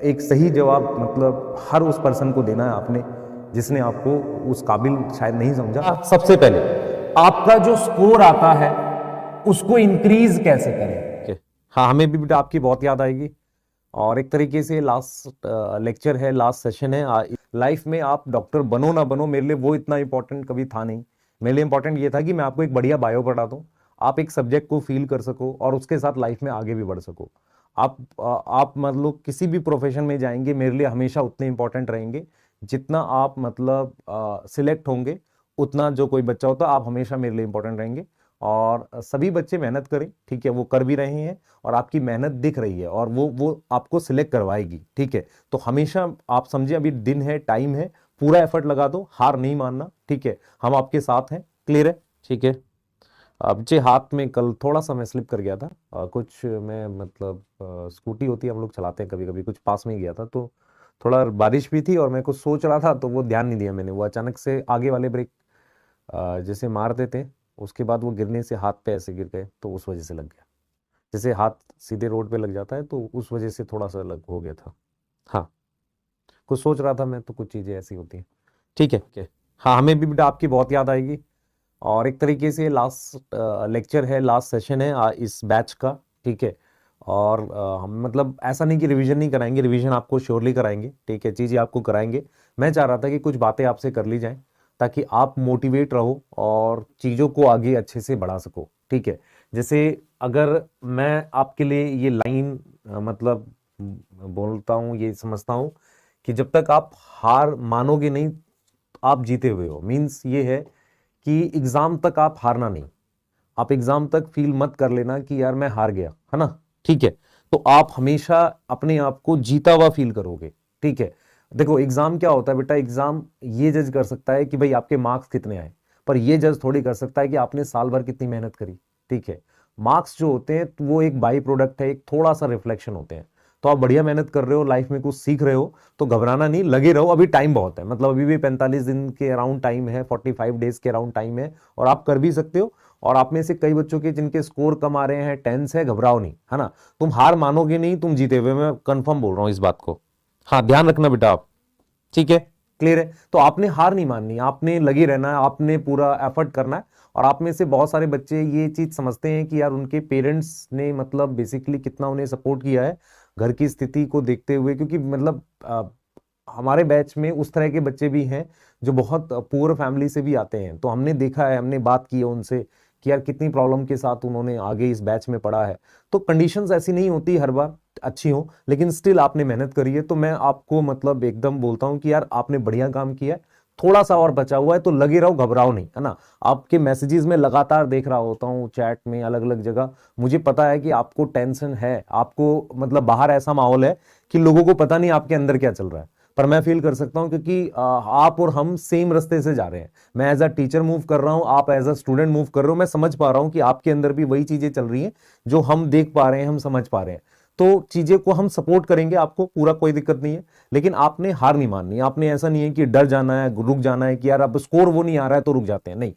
एक सही जवाब मतलब हर उस पर्सन को देना है आपने जिसने आपको उस काबिल शायद नहीं समझा। सबसे पहले आपका जो स्कोर आता है उसको इंक्रीज कैसे करें। हाँ, हमें भी बेटा आपकी बहुत याद आएगी। और एक तरीके से लास्ट लेक्चर है, लास्ट सेशन है। लाइफ में आप डॉक्टर बनो ना बनो, मेरे लिए वो इतना इंपॉर्टेंट कभी था नहीं। मेरे लिए इंपॉर्टेंट ये था कि मैं आपको एक बढ़िया बायो पढ़ा दूं, आप एक सब्जेक्ट को फील कर सको और उसके साथ लाइफ में आगे भी बढ़ सको। आप मतलब किसी भी प्रोफेशन में जाएंगे मेरे लिए हमेशा उतने इंपॉर्टेंट रहेंगे जितना आप मतलब सिलेक्ट होंगे, उतना जो कोई बच्चा होता है आप हमेशा मेरे लिए इंपॉर्टेंट रहेंगे। और सभी बच्चे मेहनत करें, ठीक है, वो कर भी रहे हैं और आपकी मेहनत दिख रही है और वो आपको सिलेक्ट करवाएगी, ठीक है। तो हमेशा आप समझिए अभी दिन है, टाइम है, पूरा एफर्ट लगा दो, हार नहीं मानना, ठीक है। हम आपके साथ हैं, क्लियर है, ठीक है। अब जे हाथ में कल थोड़ा सा मैं स्लिप कर गया था, कुछ मैं मतलब स्कूटी होती है हम लोग चलाते हैं कभी कभी, कुछ पास में ही गया था तो थोड़ा बारिश भी थी और मैं कुछ सोच रहा था तो वो ध्यान नहीं दिया मैंने, वो अचानक से आगे वाले ब्रेक जैसे मार देते उसके बाद वो गिरने से हाथ पे ऐसे गिर गए तो उस वजह से लग गया। जैसे हाथ सीधे रोड पे लग जाता है तो उस वजह से थोड़ा सा लग हो गया था। हाँ, कुछ सोच रहा था मैं तो कुछ चीजें ऐसी होती हैं, ठीक है। हाँ, हमें भी बेटा आपकी बहुत याद आएगी। और एक तरीके से लास्ट लेक्चर है, लास्ट सेशन है इस बैच का, ठीक है। और हम मतलब ऐसा नहीं कि रिवीजन नहीं कराएंगे, रिवीजन आपको श्योरली कराएंगे, ठीक है, चीजें आपको कराएंगे। मैं चाह रहा था कि कुछ बातें आपसे कर ली जाएं ताकि आप मोटिवेट रहो और चीजों को आगे अच्छे से बढ़ा सको, ठीक है। जैसे अगर मैं आपके लिए ये लाइन मतलब बोलता हूँ, ये समझता हूँ कि जब तक आप हार मानोगे नहीं आप जीते हुए हो। मीन्स ये है कि एग्जाम तक आप हारना नहीं, आप एग्जाम तक फील मत कर लेना कि यार मैं हार गया, है ना, ठीक है। तो आप हमेशा अपने आप को जीता हुआ फील करोगे, ठीक है। देखो एग्जाम क्या होता है बेटा, एग्जाम ये जज कर सकता है कि भाई आपके मार्क्स कितने आए, पर ये जज थोड़ी कर सकता है कि आपने साल भर कितनी मेहनत करी, ठीक है। मार्क्स जो होते हैं तो वो एक बाई प्रोडक्ट है, एक थोड़ा सा रिफ्लेक्शन होते हैं। तो आप बढ़िया मेहनत कर रहे हो, लाइफ में कुछ सीख रहे हो तो घबराना नहीं, लगे रहो, अभी टाइम बहुत है, मतलब अभी भी 45 दिन के अराउंड टाइम है, 45 डेज के अराउंड टाइम है और आप कर भी सकते हो। और आप में से कई बच्चों के जिनके स्कोर कम आ रहे हैं, टेंस है, घबराओ नहीं, है ना। तुम हार मानोगे नहीं, तुम जीते हुए, मैं कंफर्म बोल रहा हूं इस बात को। हाँ, ध्यान रखना बेटा आप, ठीक है, क्लियर है। तो आपने हार नहीं माननी, आपने लगे रहना है, आपने पूरा एफर्ट करना है। और आप में से बहुत सारे बच्चे ये चीज समझते हैं कि यार उनके पेरेंट्स ने मतलब बेसिकली कितना उन्हें सपोर्ट किया है घर की स्थिति को देखते हुए, क्योंकि मतलब हमारे बैच में उस तरह के बच्चे भी हैं जो बहुत पुअर फैमिली से भी आते हैं। तो हमने देखा है, हमने बात की है उनसे कि यार कितनी प्रॉब्लम के साथ उन्होंने आगे इस बैच में पढ़ा है। तो कंडीशंस ऐसी नहीं होती हर बार अच्छी हो, लेकिन स्टिल आपने मेहनत करी है तो मैं आपको मतलब एकदम बोलता हूं कि यार आपने बढ़िया काम किया है। थोड़ा सा और बचा हुआ है तो लगे रहो, घबराओ नहीं, है ना। आपके मैसेजेस में लगातार देख रहा होता हूँ, चैट में, अलग अलग जगह, मुझे पता है कि आपको टेंशन है, आपको मतलब बाहर ऐसा माहौल है कि लोगों को पता नहीं आपके अंदर क्या चल रहा है। पर मैं फील कर सकता हूं क्योंकि आप और हम सेम रास्ते से जा रहे हैं। मैं एज अ टीचर मूव कर रहा हूं, आप एज अ स्टूडेंट मूव कर रहे हो, मैं समझ पा रहा हूं कि आपके अंदर भी वही चीजें चल रही हैं जो हम देख पा रहे हैं, हम समझ पा रहे हैं। तो चीजें को हम सपोर्ट करेंगे आपको पूरा, कोई दिक्कत नहीं है। लेकिन आपने हार नहीं माननी, आपने ऐसा नहीं है कि डर जाना है, रुक जाना है कि यार अब स्कोर वो नहीं आ रहा है तो रुक जाते हैं, नहीं।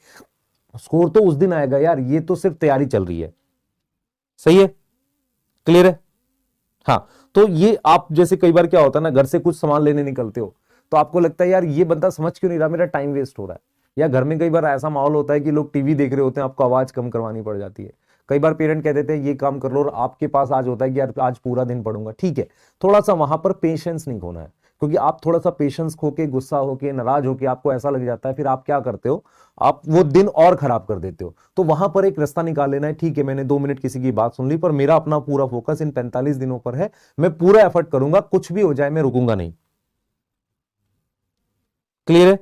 स्कोर तो उस दिन आएगा यार, ये तो सिर्फ तैयारी चल रही है, सही है, क्लियर है। हाँ, तो ये आप जैसे कई बार क्या होता है ना, घर से कुछ सामान लेने निकलते हो तो आपको लगता है यार ये बंदा समझ क्यों नहीं रहा, मेरा टाइम वेस्ट हो रहा है। या घर में कई बार ऐसा माहौल होता है कि लोग टीवी देख रहे होते हैं, आपको आवाज कम करवानी पड़ जाती है। कई बार पेरेंट कह देते हैं ये काम कर लो और आपके पास आज होता है कि यार आज पूरा दिन पढ़ूंगा, ठीक है। थोड़ा सा वहां पर पेशेंस नहीं खोना है, क्योंकि आप थोड़ा सा पेशेंस खो के, गुस्सा होके, नाराज होके आपको ऐसा लग जाता है, फिर आप क्या करते हो, आप वो दिन और खराब कर देते हो। तो वहां पर एक रास्ता निकाल लेना है, ठीक है मैंने 2 मिनट किसी की बात सुन ली पर मेरा अपना पूरा फोकस इन 45 दिनों पर है, मैं पूरा एफर्ट करूंगा, कुछ भी हो जाए मैं रुकूंगा नहीं, क्लियर है।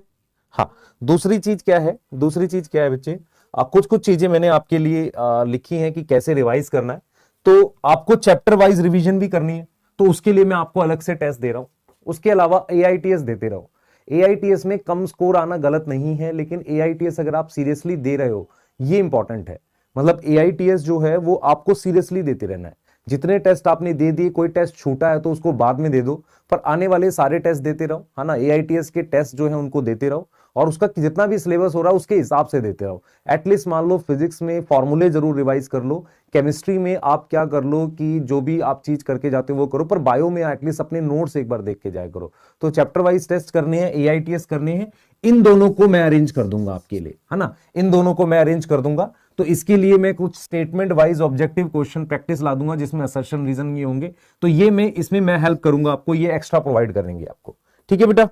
हाँ, दूसरी चीज क्या है, दूसरी चीज क्या है बच्चे, कुछ कुछ चीजें मैंने आपके लिए लिखी हैं कि कैसे रिवाइज करना है। तो आपको चैप्टर वाइज रिवीजन भी करनी है, तो उसके लिए मैं आपको अलग से टेस्ट दे रहा हूं। उसके अलावा एआईटीएस देते रहो। एआईटीएस में कम स्कोर आना गलत नहीं है, लेकिन एआईटीएस अगर आप सीरियसली दे रहे हो ये इंपॉर्टेंट है। मतलब एआईटीएस जो है वो आपको सीरियसली देते रहना है। जितने टेस्ट आपने दे दिए, कोई टेस्ट छूटा है तो उसको बाद में दे दो, पर आने वाले सारे टेस्ट देते रहो, है ना। एआईटीएस के टेस्ट जो है उनको देते रहो, और उसका जितना भी सिलेबस हो रहा है उसके हिसाब से देते रहो। एटलीस्ट मान लो फिजिक्स में फॉर्मूले जरूर रिवाइज कर लो, केमिस्ट्री में आप क्या कर लो कि जो भी आप चीज करके जाते हो वो करो, पर बायो में एटलीस्ट अपने नोट्स एक बार देख के जाया करो। तो चैप्टर वाइज टेस्ट करने हैं, एआईटीएस करने हैं, इन दोनों को मैं अरेंज कर दूंगा आपके लिए, है ना, इन दोनों को मैं अरेंज कर दूंगा। तो इसके लिए मैं कुछ statement wise objective question practice ला दूंगा जिसमें असर्शन रीजन ये होंगे, तो ये मैं इसमें मैं हेल्प करूंगा आपको, ये एक्स्ट्रा प्रोवाइड करेंगे आपको। ठीक है बेटा,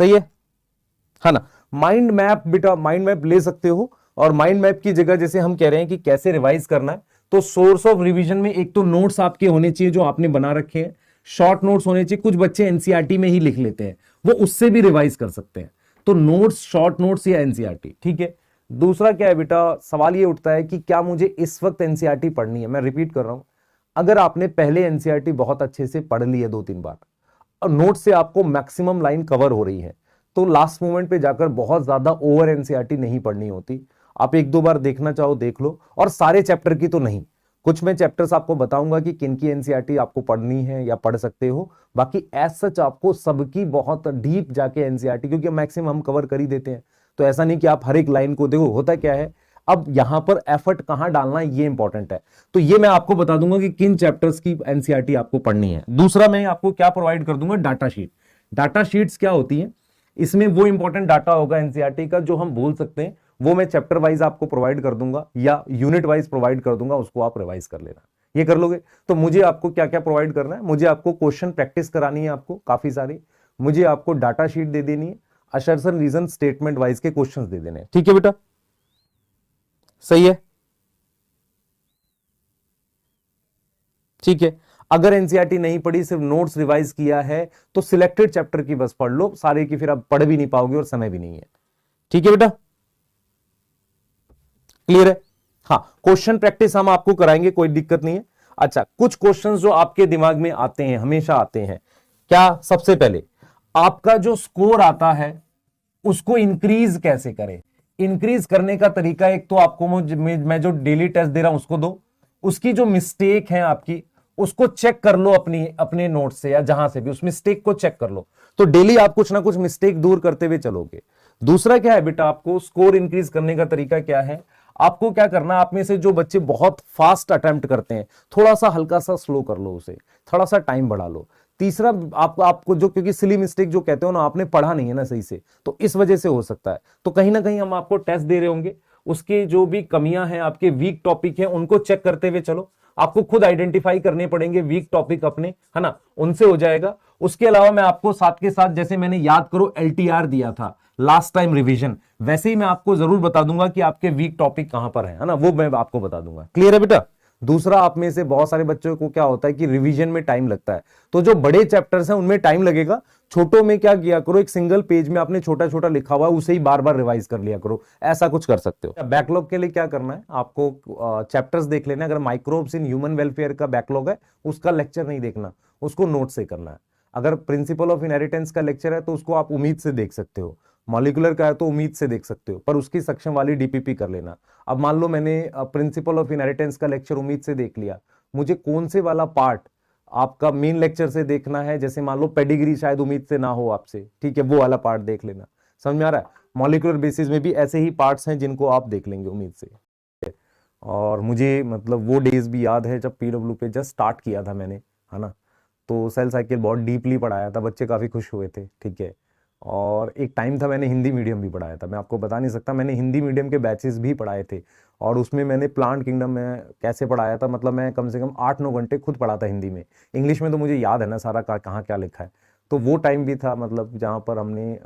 सही है ना। माइंड मैप बेटा, माइंड मैप ले सकते हो, और माइंड मैप की जगह जैसे हम कह रहे हैं कि कैसे रिवाइज करना है, तो सोर्स ऑफ रिवीजन में एक तो नोट्स आपके होने चाहिए जो आपने बना रखे हैं, शॉर्ट नोट्स होने चाहिए, कुछ बच्चे एनसीईआरटी में ही लिख लेते हैं, वो उससे भी रिवाइज कर सकते हैं, तो नोट्स, शॉर्ट नोट्स या एनसीईआरटी। ठीक है। दूसरा क्या है बेटा, सवाल ये उठता है कि क्या मुझे इस वक्त एनसीईआरटी पढ़नी है। मैं रिपीट कर रहा हूं, अगर आपने पहले एनसीईआरटी बहुत अच्छे से पढ़ ली है 2-3 बार, और नोट से आपको मैक्सिमम लाइन कवर हो रही है, तो लास्ट मोमेंट पे जाकर बहुत ज्यादा ओवर एनसीईआरटी नहीं पढ़नी होती। आप 1-2 बार देखना चाहो देख लो, और सारे चैप्टर की तो नहीं, कुछ मैं चैप्टर्स आपको बताऊंगा कि किन की एनसीईआरटी आपको पढ़नी है या पढ़ सकते हो, बाकी एज सच आपको सबकी बहुत डीप जाके एनसीईआरटी, क्योंकि मैक्सिमम हम कवर कर ही देते हैं, तो ऐसा नहीं कि आप हर एक लाइन को देखो। होता क्या है, अब यहां पर एफर्ट कहां डालना है ये इंपॉर्टेंट है, तो ये मैं आपको बता दूंगा कि किन चैप्टर्स की एनसीईआरटी आपको पढ़नी है। दूसरा मैं आपको क्या प्रोवाइड कर दूंगा, डाटा शीट। डाटा शीट्स क्या होती है, इसमें वो इंपॉर्टेंट डाटा होगा एनसीईआरटी का जो हम बोल सकते हैं, वो मैं चैप्टर वाइज आपको प्रोवाइड कर दूंगा या यूनिट वाइज प्रोवाइड कर दूंगा, उसको आप रिवाइज कर लेना। ये कर लोगे तो मुझे आपको क्या क्या प्रोवाइड करना है, मुझे आपको क्वेश्चन प्रैक्टिस करानी है, आपको काफी सारी, मुझे आपको डाटा शीट दे देनी है, असर्शन रीजन स्टेटमेंट वाइज के क्वेश्चंस दे देने हैं। ठीक है बेटा, सही है। ठीक है। अगर एनसीईआरटी नहीं पढ़ी, सिर्फ नोट्स रिवाइज किया है, तो सिलेक्टेड चैप्टर की बस पढ़ लो, सारे की फिर आप पढ़ भी नहीं पाओगे और समय भी नहीं है। ठीक है बेटा, क्लियर है। हाँ, क्वेश्चन प्रैक्टिस हम आपको कराएंगे, कोई दिक्कत नहीं है। अच्छा, कुछ क्वेश्चंस जो आपके दिमाग में आते हैं, हमेशा आते हैं, क्या, सबसे पहले आपका जो स्कोर आता है उसको इंक्रीज कैसे करें। इंक्रीज करने का तरीका, एक तो आपको मैं जो डेली टेस्ट दे रहा हूं उसको दो, उसकी जो मिस्टेक है आपकी उसको चेक कर लो, अपने नोट से या जहां से भी उस मिस्टेक को चेक कर लो, तो डेली आप कुछ ना कुछ मिस्टेक दूर करते हुए चलोगे। दूसरा क्या है बेटा, आपको स्कोर इंक्रीज करने का तरीका क्या है, आपको क्या करना, आप में से जो बच्चे बहुत फास्ट अटेम्प्ट करते हैं, थोड़ा सा हल्का सा स्लो कर लो उसे, थोड़ा सा टाइम बढ़ा लो। तीसरा, आपको जो, क्योंकि सिली मिस्टेक जो कहते हो ना, आपने पढ़ा नहीं है ना सही से, तो इस वजह से हो सकता है, तो कहीं ना कहीं हम आपको टेस्ट दे रहे होंगे, उसके जो भी कमियां हैं, आपके वीक टॉपिक हैं, उनको चेक करते हुए चलो। आपको खुद आइडेंटिफाई करने पड़ेंगे वीक टॉपिक अपने, है ना, उनसे हो जाएगा। उसके अलावा मैं आपको साथ के साथ, जैसे मैंने याद करो एलटीआर दिया था लास्ट टाइम रिवीजन, वैसे ही मैं आपको जरूर बता दूंगा कि आपके वीक टॉपिक कहां पर है ना, वो मैं आपको बता दूंगा। क्लियर है बेटा। दूसरा, आप में से बहुत सारे बच्चों को क्या होता है कि रिवीजन में टाइम लगता है, तो जो बड़े चैप्टर्स हैं उनमें टाइम लगेगा, छोटों में क्या किया करो, एक सिंगल पेज में आपने छोटा छोटा लिखा हुआ है उसे ही बार बार रिवाइज कर लिया करो, ऐसा कुछ कर सकते हो। बैकलॉग के लिए क्या करना है, आपको चैप्टर्स देख लेना, अगर माइक्रोब्स इन ह्यूमन वेलफेयर का बैकलॉग है उसका लेक्चर नहीं देखना, उसको नोट से करना है। अगर प्रिंसिपल ऑफ इनहेरिटेंस का लेक्चर है तो उसको आप उम्मीद से देख सकते हो, मॉलिक्यूलर का है तो उम्मीद से देख सकते हो, पर उसकी सक्षम वाली डीपीपी कर लेना। अब मान लो मैंने प्रिंसिपल ऑफ इनहेरिटेंस का लेक्चर उम्मीद से देख लिया, मुझे कौन से वाला पार्ट आपका मेन लेक्चर से देखना है, जैसे मान लो पेडिग्री शायद उम्मीद से ना हो आपसे, ठीक है, वो वाला पार्ट देख लेना। समझ में आ रहा है। मॉलिक्यूलर बेसिस में भी ऐसे ही पार्ट्स हैं जिनको आप देख लेंगे उम्मीद से। और मुझे मतलब वो डेज भी याद है जब पीडब्ल्यू पे जस्ट स्टार्ट किया था मैंने, है ना, तो सेल साइकिल बहुत डीपली पढ़ाया था, बच्चे काफी खुश हुए थे। ठीक है। और एक टाइम था मैंने हिंदी मीडियम भी पढ़ाया था, मैं आपको बता नहीं सकता, मैंने हिंदी मीडियम के बैचेस भी पढ़ाए थे, और उसमें मैंने प्लांट किंगडम में कैसे पढ़ाया था, मतलब मैं कम से कम 8-9 घंटे खुद पढ़ा था हिंदी में। इंग्लिश में तो मुझे याद है ना सारा कहाँ क्या लिखा है, तो वो टाइम भी था, मतलब जहाँ पर हमने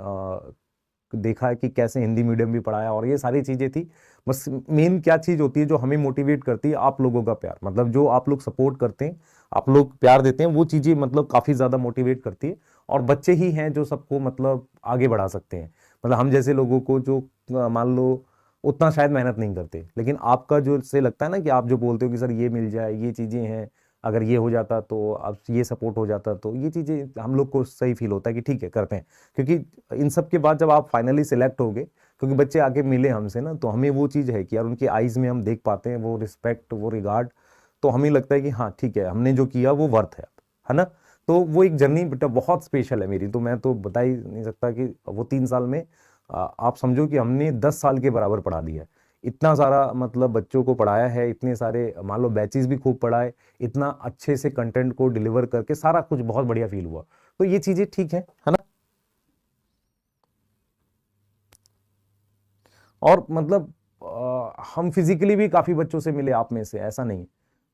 देखा है कि कैसे हिंदी मीडियम भी पढ़ाया, और ये सारी चीजें थी। बस मेन क्या चीज होती है जो हमें मोटिवेट करती है, आप लोगों का प्यार, मतलब जो आप लोग सपोर्ट करते हैं, आप लोग प्यार देते हैं, वो चीजें मतलब काफी ज्यादा मोटिवेट करती है। और बच्चे ही हैं जो सबको मतलब आगे बढ़ा सकते हैं, मतलब हम जैसे लोगों को जो मान लो उतना शायद मेहनत नहीं करते, लेकिन आपका जो से लगता है ना कि आप जो बोलते हो कि सर ये मिल जाए, ये चीजें हैं, अगर ये हो जाता तो अब ये सपोर्ट हो जाता, तो ये चीजें हम लोग को सही फील होता है कि ठीक है करते हैं। क्योंकि इन सब के बाद जब आप फाइनली सिलेक्ट हो गए, क्योंकि बच्चे आके मिले हमसे ना, तो हमें वो चीज है कि यार उनकी आईज में हम देख पाते हैं वो रिस्पेक्ट, वो रिगार्ड, तो हमें लगता है कि हाँ ठीक है, हमने जो किया वो वर्थ है ना। तो वो एक जर्नी बेटा बहुत स्पेशल है मेरी, तो मैं तो बता ही नहीं सकता कि वो 3 साल में आप समझो कि हमने 10 साल के बराबर पढ़ा दिया है। इतना सारा मतलब बच्चों को पढ़ाया है, इतने सारे मान लो बैचेस भी खूब पढ़ाए, इतना अच्छे से कंटेंट को डिलीवर करके सारा कुछ बहुत बढ़िया फील हुआ। तो ये चीजें ठीक है ना। और मतलब हम फिजिकली भी काफी बच्चों से मिले आप में से, ऐसा नहीं।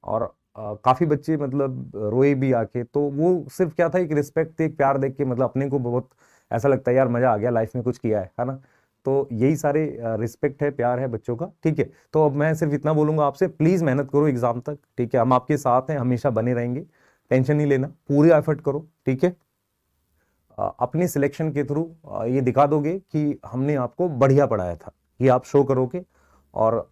और काफी बच्चे मतलब रोए भी आके, तो वो सिर्फ क्या था, एक रिस्पेक्ट थी, एक प्यार देख के मतलब अपने को बहुत ऐसा लगता है यार मजा आ गया, लाइफ में कुछ किया है ना। तो यही सारे रिस्पेक्ट है, प्यार है बच्चों का, ठीक है। तो अब मैं सिर्फ इतना बोलूंगा आपसे, प्लीज मेहनत करो एग्जाम तक, ठीक है। हम आपके साथ हैं, हमेशा बने रहेंगे, टेंशन नहीं लेना, पूरी एफर्ट करो, ठीक है। अपने सिलेक्शन के थ्रू ये दिखा दोगे कि हमने आपको बढ़िया पढ़ाया था, ये आप शो करोगे। और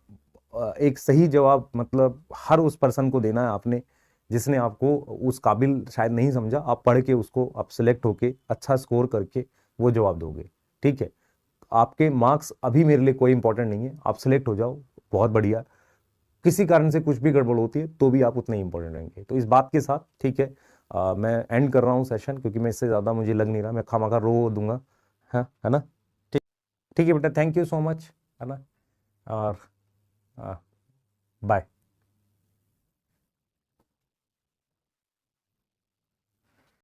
एक सही जवाब मतलब हर उस पर्सन को देना है आपने, जिसने आपको उस काबिल शायद नहीं समझा, आप पढ़ के उसको आप सिलेक्ट होके अच्छा स्कोर करके वो जवाब दोगे, ठीक है। आपके मार्क्स अभी मेरे लिए कोई इंपॉर्टेंट नहीं है, आप सिलेक्ट हो जाओ, बहुत बढ़िया। किसी कारण से कुछ भी गड़बड़ होती है तो भी आप उतने इंपॉर्टेंट रहेंगे। तो इस बात के साथ ठीक है, मैं एंड कर रहा हूँ सेशन, क्योंकि मैं इससे ज़्यादा मुझे लग नहीं रहा, मैं खामखा रो दूंगा, है ना। ठीक, ठीक है बेटा, थैंक यू सो मच, है ना। और बाय।